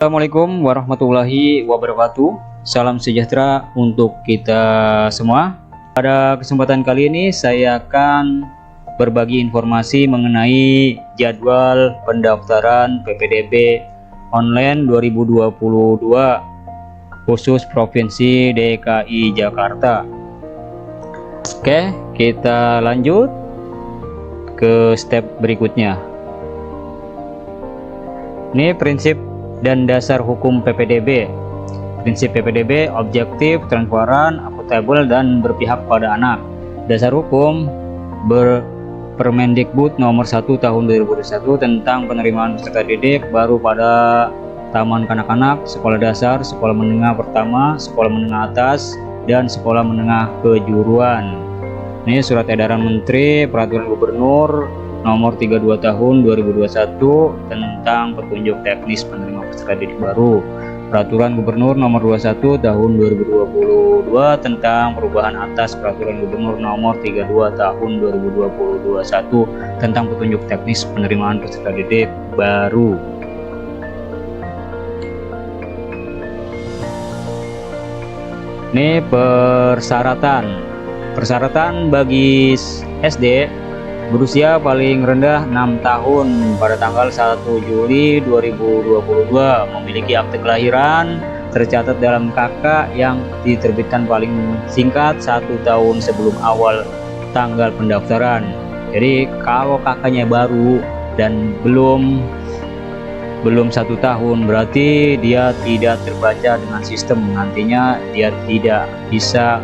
Assalamualaikum warahmatullahi wabarakatuh. Salam sejahtera untuk kita semua. Pada kesempatan kali ini saya akan berbagi informasi mengenai jadwal pendaftaran PPDB online 2022 khusus Provinsi DKI Jakarta. Oke, kita lanjut ke step berikutnya. Ini prinsip dan dasar hukum PPDB. Prinsip PPDB objektif, transparan, akuntabel, dan berpihak pada anak. Dasar hukum Permendikbud nomor 1 tahun 2021 tentang penerimaan peserta didik baru pada taman kanak-kanak, sekolah dasar, sekolah menengah pertama, sekolah menengah atas, dan sekolah menengah kejuruan. Ini surat edaran Menteri Peraturan Gubernur nomor 32 tahun 2021 tentang petunjuk teknis penerima peserta didik baru, Peraturan Gubernur nomor 21 tahun 2022 tentang perubahan atas Peraturan Gubernur nomor 32 tahun 2021 tentang petunjuk teknis penerimaan peserta didik baru. Ini persyaratan bagi SD berusia paling rendah 6 tahun pada tanggal 1 Juli 2022, memiliki akte kelahiran tercatat dalam KK yang diterbitkan paling singkat 1 tahun sebelum awal tanggal pendaftaran. Jadi kalau kakaknya baru dan belum 1 tahun, berarti dia tidak terbaca dengan sistem, nantinya dia tidak bisa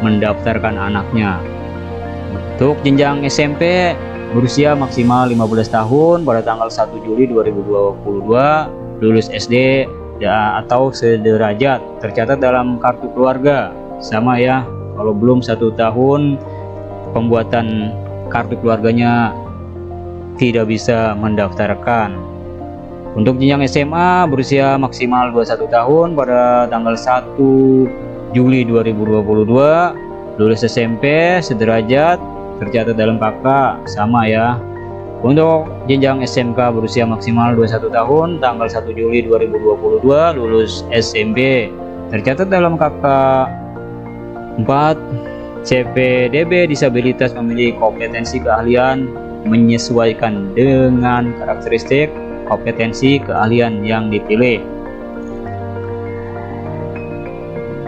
mendaftarkan anaknya. Untuk jenjang SMP berusia maksimal 15 tahun pada tanggal 1 Juli 2022, lulus SD atau sederajat, tercatat dalam kartu keluarga. Sama ya, kalau belum 1 tahun pembuatan kartu keluarganya tidak bisa mendaftarkan. Untuk jenjang SMA berusia maksimal 21 tahun pada tanggal 1 Juli 2022, lulus SMP sederajat, tercatat dalam KK, sama ya. Untuk jenjang SMK berusia maksimal 21 tahun tanggal 1 Juli 2022, lulus SMP, tercatat dalam KK 4. CPDB disabilitas memiliki kompetensi keahlian menyesuaikan dengan karakteristik kompetensi keahlian yang dipilih.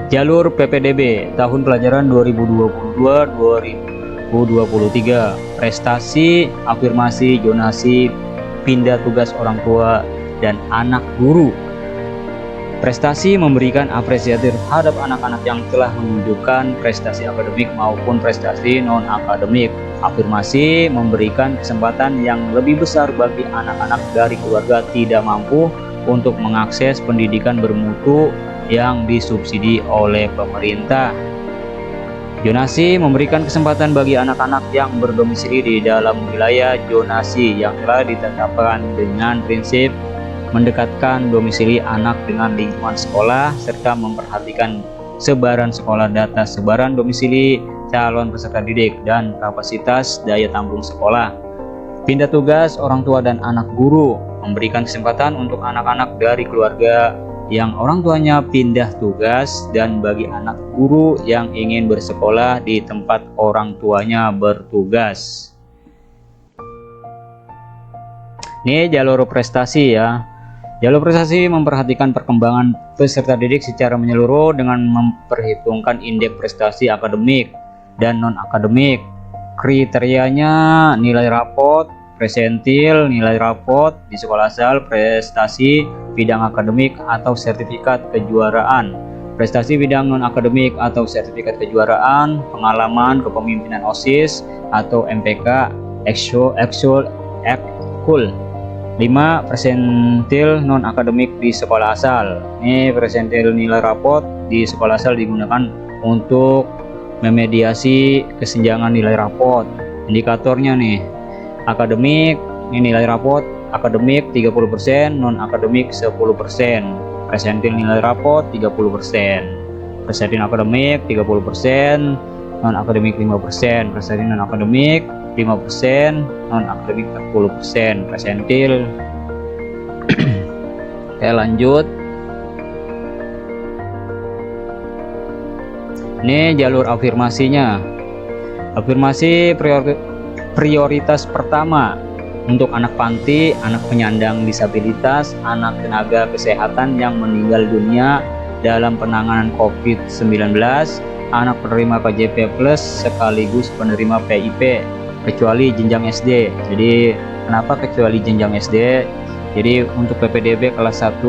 Jalur PPDB tahun pelajaran 2022-2023, prestasi, afirmasi, zonasi, pindah tugas orang tua dan anak guru. Prestasi memberikan apresiasi terhadap anak-anak yang telah menunjukkan prestasi akademik maupun prestasi non-akademik. Afirmasi memberikan kesempatan yang lebih besar bagi anak-anak dari keluarga tidak mampu untuk mengakses pendidikan bermutu yang disubsidi oleh pemerintah. Zonasi memberikan kesempatan bagi anak-anak yang berdomisili di dalam wilayah zonasi yang telah ditetapkan dengan prinsip mendekatkan domisili anak dengan lingkungan sekolah serta memperhatikan sebaran sekolah, data sebaran domisili calon peserta didik, dan kapasitas daya tampung sekolah. Pindah tugas orang tua dan anak guru memberikan kesempatan untuk anak-anak dari keluarga yang orang tuanya pindah tugas dan bagi anak guru yang ingin bersekolah di tempat orang tuanya bertugas. Ini jalur prestasi ya. Jalur prestasi memperhatikan perkembangan peserta didik secara menyeluruh dengan memperhitungkan indeks prestasi akademik dan non-akademik. Kriterianya nilai rapot, presentil, nilai rapot di sekolah asal, prestasi bidang akademik atau sertifikat kejuaraan, prestasi bidang non-akademik atau sertifikat kejuaraan, pengalaman kepemimpinan OSIS atau MPK, ekskul. 5. Presentil non-akademik di sekolah asal. Ini presentil nilai rapot di sekolah asal digunakan untuk memediasi kesenjangan nilai rapot. Indikatornya nih, akademik, ini nilai rapot akademik 30%, non-akademik 10%. Presentil nilai rapot 30%. Presentil akademik 30%, non-akademik 5%. Presentil non-akademik 5%, non-akademik 40%. Presentil Oke, lanjut. Ini jalur afirmasinya. Afirmasi prioritas pertama untuk anak panti, anak penyandang disabilitas, anak tenaga kesehatan yang meninggal dunia dalam penanganan COVID-19, anak penerima KJP Plus sekaligus penerima PIP kecuali jenjang SD. Jadi kenapa kecuali jenjang SD? Jadi untuk PPDB kelas 1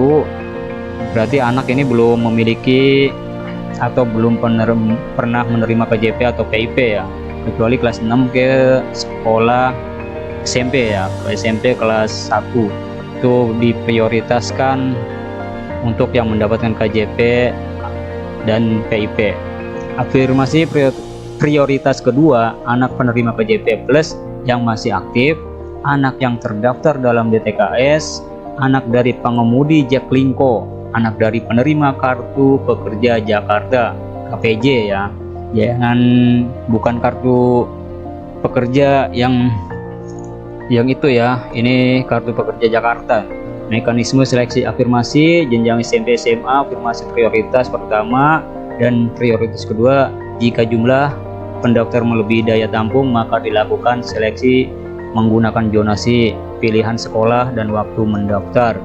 berarti anak ini belum memiliki atau belum pernah menerima KJP atau PIP ya, kecuali kelas 6 ke sekolah SMP ya, ke SMP kelas 1 itu diprioritaskan untuk yang mendapatkan KJP dan PIP. Afirmasi prioritas kedua, anak penerima KJP Plus yang masih aktif, anak yang terdaftar dalam DTKS, anak dari pengemudi Jaklingko, anak dari penerima Kartu Pekerja Jakarta KPJ ya, jangan bukan kartu pekerja yang itu ya, ini Kartu Pekerja Jakarta. Mekanisme seleksi afirmasi jenjang SMP SMA, afirmasi prioritas pertama dan prioritas kedua, jika jumlah pendaftar melebihi daya tampung maka dilakukan seleksi menggunakan zonasi pilihan sekolah dan waktu mendaftar.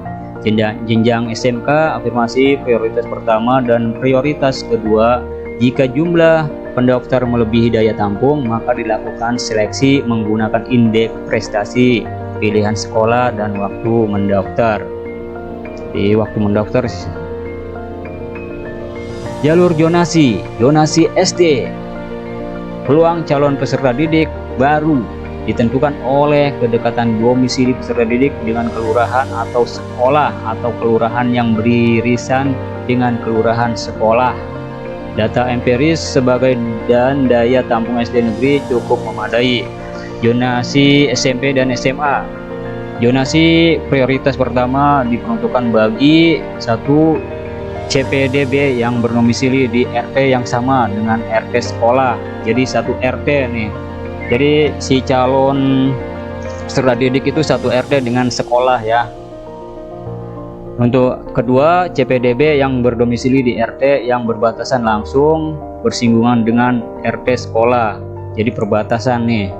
Jenjang SMK, afirmasi prioritas pertama dan prioritas kedua, jika jumlah pendaftar melebihi daya tampung maka dilakukan seleksi menggunakan indeks prestasi pilihan sekolah dan waktu mendaftar. Di waktu mendaftar jalur zonasi SD, peluang calon peserta didik baru ditentukan oleh kedekatan domisili peserta didik dengan kelurahan atau sekolah atau kelurahan yang beririsan dengan kelurahan sekolah. Data empiris sebagai dan daya tampung SD negeri cukup memadai. Zonasi SMP dan SMA. Zonasi prioritas pertama diperuntukkan bagi 1 CPDB yang berdomisili di RT yang sama dengan RT sekolah. Jadi 1 RT nih. Jadi si calon peserta didik itu 1 RT dengan sekolah ya. Untuk kedua, CPDB yang berdomisili di RT yang berbatasan langsung bersinggungan dengan RT sekolah. Jadi perbatasan nih,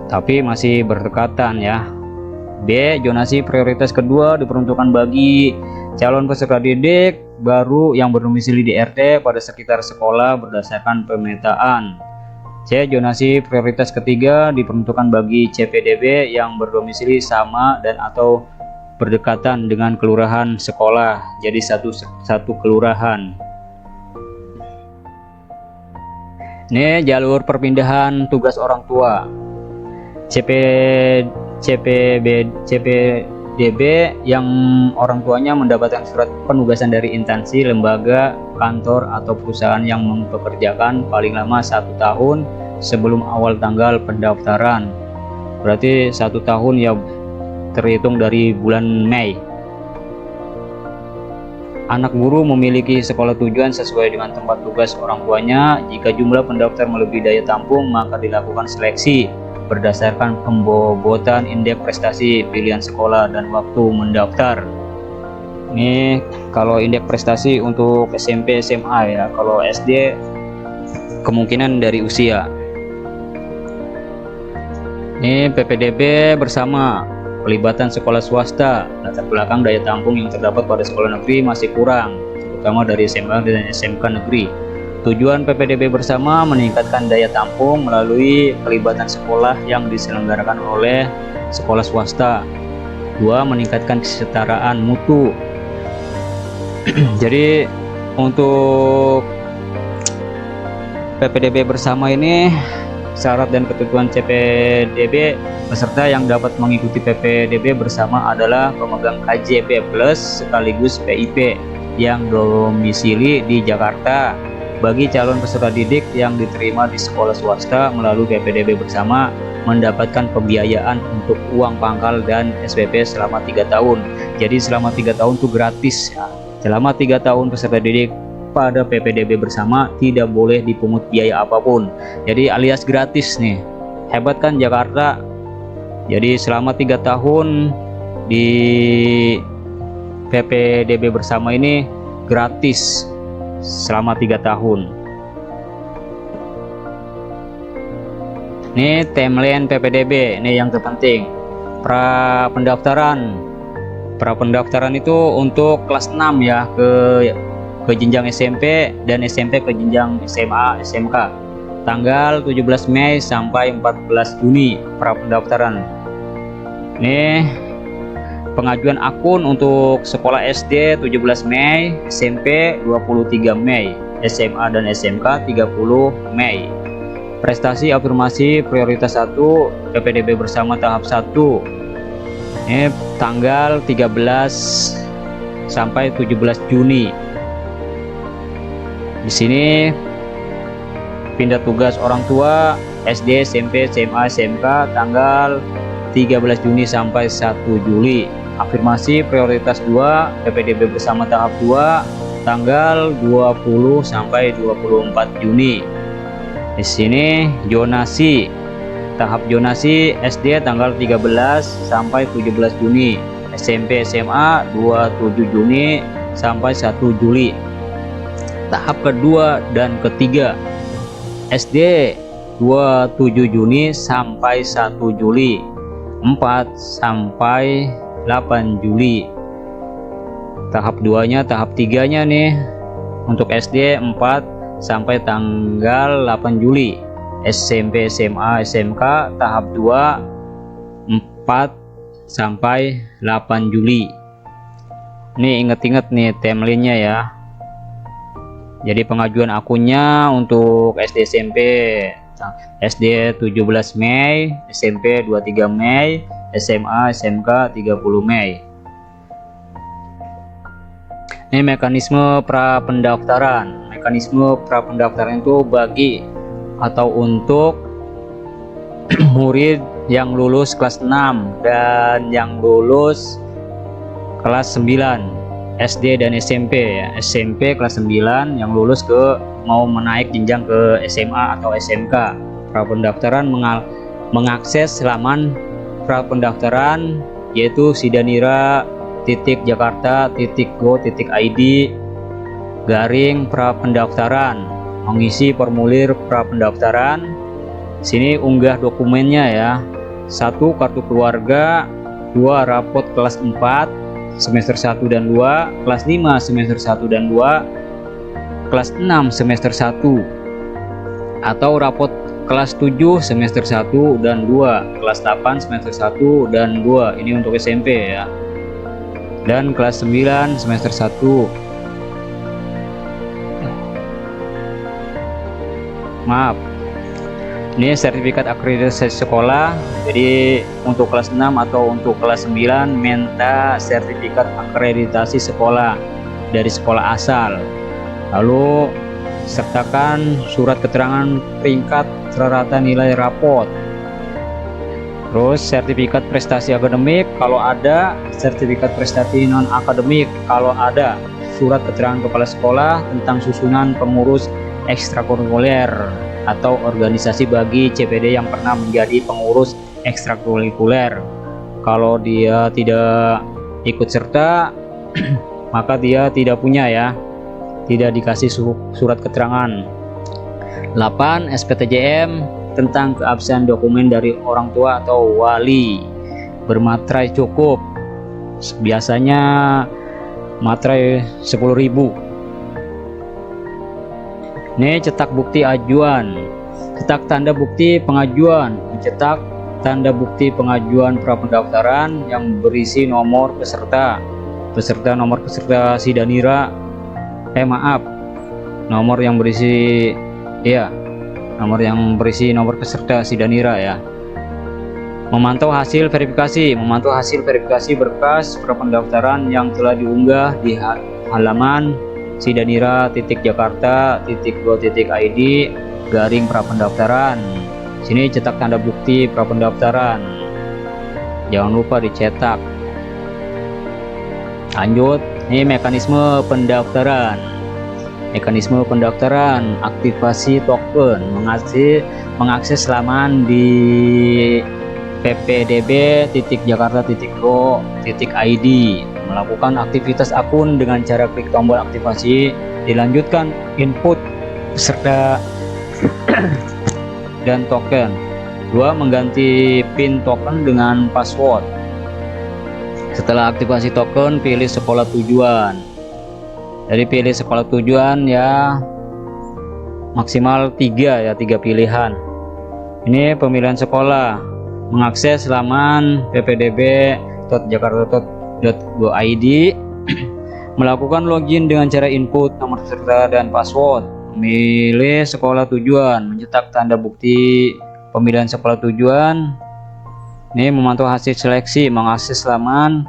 tapi masih berdekatan ya. B, zonasi prioritas kedua diperuntukkan bagi calon peserta didik baru yang berdomisili di RT pada sekitar sekolah berdasarkan pemetaan. C, zonasi prioritas ketiga diperuntukkan bagi CPDB yang berdomisili sama dan atau berdekatan dengan kelurahan sekolah, jadi satu kelurahan. Ini jalur perpindahan tugas orang tua. CPDB yang orang tuanya mendapatkan surat penugasan dari instansi, lembaga, kantor atau perusahaan yang mempekerjakan paling lama 1 tahun sebelum awal tanggal pendaftaran. Berarti 1 tahun ya, terhitung dari bulan Mei. Anak guru memiliki sekolah tujuan sesuai dengan tempat tugas orang tuanya. Jika jumlah pendaftar melebihi daya tampung maka dilakukan seleksi berdasarkan pembobotan indeks prestasi pilihan sekolah dan waktu mendaftar. Ini kalau indeks prestasi untuk SMP SMA ya, kalau SD kemungkinan dari usia. Ini PPDB bersama pelibatan sekolah swasta, latar belakang daya tampung yang terdapat pada sekolah negeri masih kurang, terutama dari SMA dan SMK negeri. Tujuan PPDB bersama meningkatkan daya tampung melalui pelibatan sekolah yang diselenggarakan oleh sekolah swasta. 2. Meningkatkan kesetaraan mutu. Jadi untuk PPDB bersama ini, syarat dan ketentuan CPDB peserta yang dapat mengikuti PPDB bersama adalah pemegang KJP Plus sekaligus PIP yang domisili di Jakarta. Bagi calon peserta didik yang diterima di sekolah swasta melalui PPDB bersama mendapatkan pembiayaan untuk uang pangkal dan SPP selama 3 tahun. Jadi selama 3 tahun itu gratis ya. Selama 3 tahun peserta didik pada PPDB bersama tidak boleh dipungut biaya apapun. Jadi alias gratis nih. Hebat kan Jakarta. Jadi selama 3 tahun PPDB bersama ini gratis selama 3 tahun. Ini timeline PPDB, ini yang terpenting. Pra pendaftaran itu untuk kelas 6 ya, ke jenjang SMP dan SMP ke jenjang SMA, SMK. Tanggal 17 Mei sampai 14 Juni pra pendaftaran. Ini pengajuan akun untuk sekolah SD 17 Mei, SMP 23 Mei, SMA dan SMK 30 Mei. Prestasi afirmasi prioritas 1 PPDB bersama tahap 1. Ini tanggal 13 sampai 17 Juni. Di sini pindah tugas orang tua SD, SMP, SMA, SMK tanggal 13 Juni sampai 1 Juli. Afirmasi prioritas 2 PPDB bersama tahap 2 tanggal 20 sampai 24 Juni. Di sini zonasi, tahap zonasi SD tanggal 13 sampai 17 Juni, SMP SMA 27 Juni sampai 1 Juli. Tahap kedua dan ketiga SD 27 Juni sampai 1 Juli, 4 sampai 8 Juli. Tahap 2-nya, tahap 3-nya nih untuk SD 4 sampai tanggal 8 Juli, SMP, SMA, SMK tahap 2 4 sampai 8 Juli. Ini inget-inget nih timelinenya ya. Jadi pengajuan akunnya untuk SD SMP SD 17 Mei, SMP 23 Mei, SMA SMK 30 Mei. Ini mekanisme pra pendaftaran. Mekanisme pra pendaftaran itu bagi atau untuk murid yang lulus kelas 6 dan yang lulus kelas 9 SD dan SMP ya. SMP kelas 9 yang lulus mau menaik jenjang ke SMA atau SMK. Pra pendaftaran mengakses laman pra pendaftaran yaitu sidanira.jakarta.go.id garing pra pendaftaran, mengisi formulir pra pendaftaran. Sini unggah dokumennya ya. 1 kartu keluarga, 2 rapot kelas 4 semester 1 dan 2, kelas 5 semester 1 dan 2, kelas 6 semester 1, atau rapot kelas 7 semester 1 dan 2, kelas 8 semester 1 dan 2. Ini untuk SMP ya. Dan kelas 9 semester 1. Maaf, ini sertifikat akreditasi sekolah. Jadi untuk kelas 6 atau untuk kelas 9 minta sertifikat akreditasi sekolah dari sekolah asal. Lalu sertakan surat keterangan peringkat rata nilai rapot. Terus sertifikat prestasi akademik kalau ada, sertifikat prestasi non akademik kalau ada, surat keterangan kepala sekolah tentang susunan pengurus ekstrakurikuler atau organisasi bagi CPD yang pernah menjadi pengurus ekstrakurikuler. Kalau dia tidak ikut serta maka dia tidak punya ya, tidak dikasih surat keterangan. 8. SPTJM tentang keabsahan dokumen dari orang tua atau wali bermaterai cukup, biasanya materai 10.000. Ini cetak bukti ajuan, cetak tanda bukti pengajuan, mencetak tanda bukti pengajuan pra pendaftaran yang berisi nomor peserta, nomor peserta sidanira, nomor yang berisi nomor peserta sidanira ya. Memantau hasil verifikasi berkas pra pendaftaran yang telah diunggah di halaman sidanira.jakarta.go.id garing pra pendaftaran. Sini cetak tanda bukti pra pendaftaran, jangan lupa dicetak. Lanjut, ini mekanisme pendaftaran. Aktivasi token, mengakses laman di ppdb.jakarta.go.id melakukan aktivitas akun dengan cara klik tombol aktivasi, dilanjutkan input peserta dan token. 2. Mengganti PIN token dengan password. Setelah aktivasi token, pilih sekolah tujuan. Jadi pilih sekolah tujuan ya, maksimal 3 pilihan. Ini pemilihan sekolah. Mengakses laman ppdb.jakarta.go.id. Melakukan login dengan cara input nomor peserta dan password. Memilih sekolah tujuan, mencetak tanda bukti pemilihan sekolah tujuan. Ini memantau hasil seleksi, mengakses laman,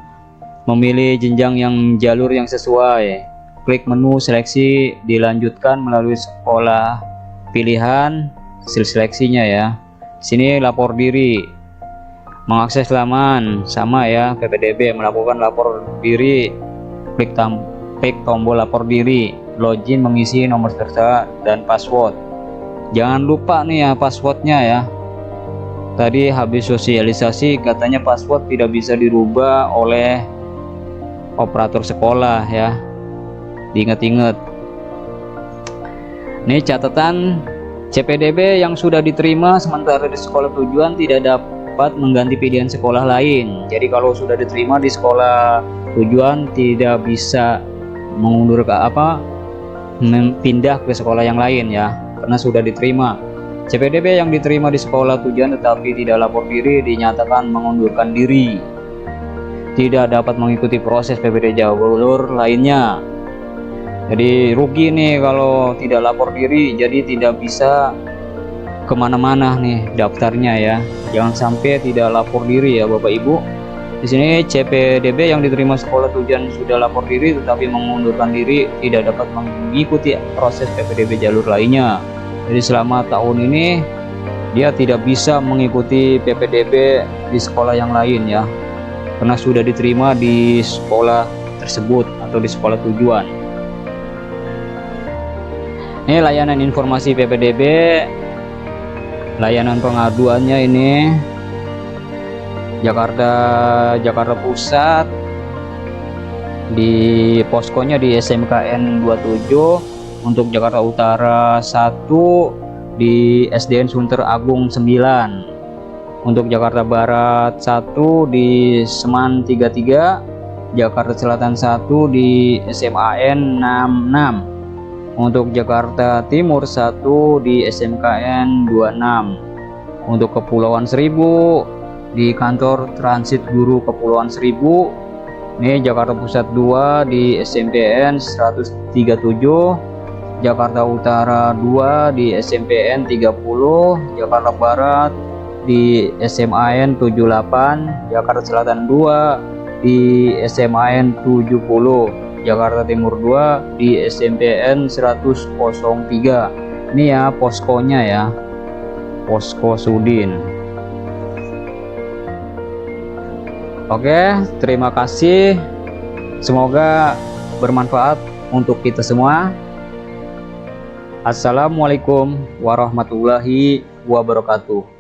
memilih jenjang jalur yang sesuai. Klik menu seleksi, dilanjutkan melalui sekolah pilihan, hasil seleksinya ya. Sini lapor diri. Mengakses laman sama ya, PPDB, melakukan lapor diri. Klik tombol lapor diri, login, mengisi nomor peserta dan password. Jangan lupa nih ya passwordnya ya. Tadi habis sosialisasi katanya password tidak bisa dirubah oleh operator sekolah ya, diingat-ingat. Ini catatan, CPDB yang sudah diterima sementara di sekolah tujuan tidak dapat mengganti pilihan sekolah lain. Jadi kalau sudah diterima di sekolah tujuan tidak bisa mengundur pindah ke sekolah yang lain ya, karena sudah diterima. CPDB yang diterima di sekolah tujuan tetapi tidak lapor diri dinyatakan mengundurkan diri, tidak dapat mengikuti proses PPD jalur lainnya. Jadi rugi nih kalau tidak lapor diri, jadi tidak bisa kemana-mana nih daftarnya ya. Jangan sampai tidak lapor diri ya Bapak Ibu. Di sini CPDB yang diterima sekolah tujuan sudah lapor diri tetapi mengundurkan diri, tidak dapat mengikuti proses PPDB jalur lainnya. Jadi selama tahun ini dia tidak bisa mengikuti PPDB di sekolah yang lain ya, karena sudah diterima di sekolah tersebut atau di sekolah tujuan. Ini layanan informasi PPDB, layanan pengaduannya ini Jakarta Pusat, di poskonya di SMKN 27, untuk Jakarta Utara 1 di SDN Sunter Agung 9, untuk Jakarta Barat 1 di Seman 33, Jakarta Selatan 1 di SMAN 66, untuk Jakarta Timur 1 di SMKN 26, untuk Kepulauan Seribu di kantor Transit Guru Kepulauan Seribu. Ini Jakarta Pusat 2 di SMPN 137, Jakarta Utara 2 di SMPN 30, Jakarta Barat di SMAN 78, Jakarta Selatan 2 di SMAN 70, Jakarta Timur 2 di SMPN 103. Ini ya poskonya ya, posko Sudin. Oke, terima kasih. Semoga bermanfaat untuk kita semua. Assalamualaikum warahmatullahi wabarakatuh.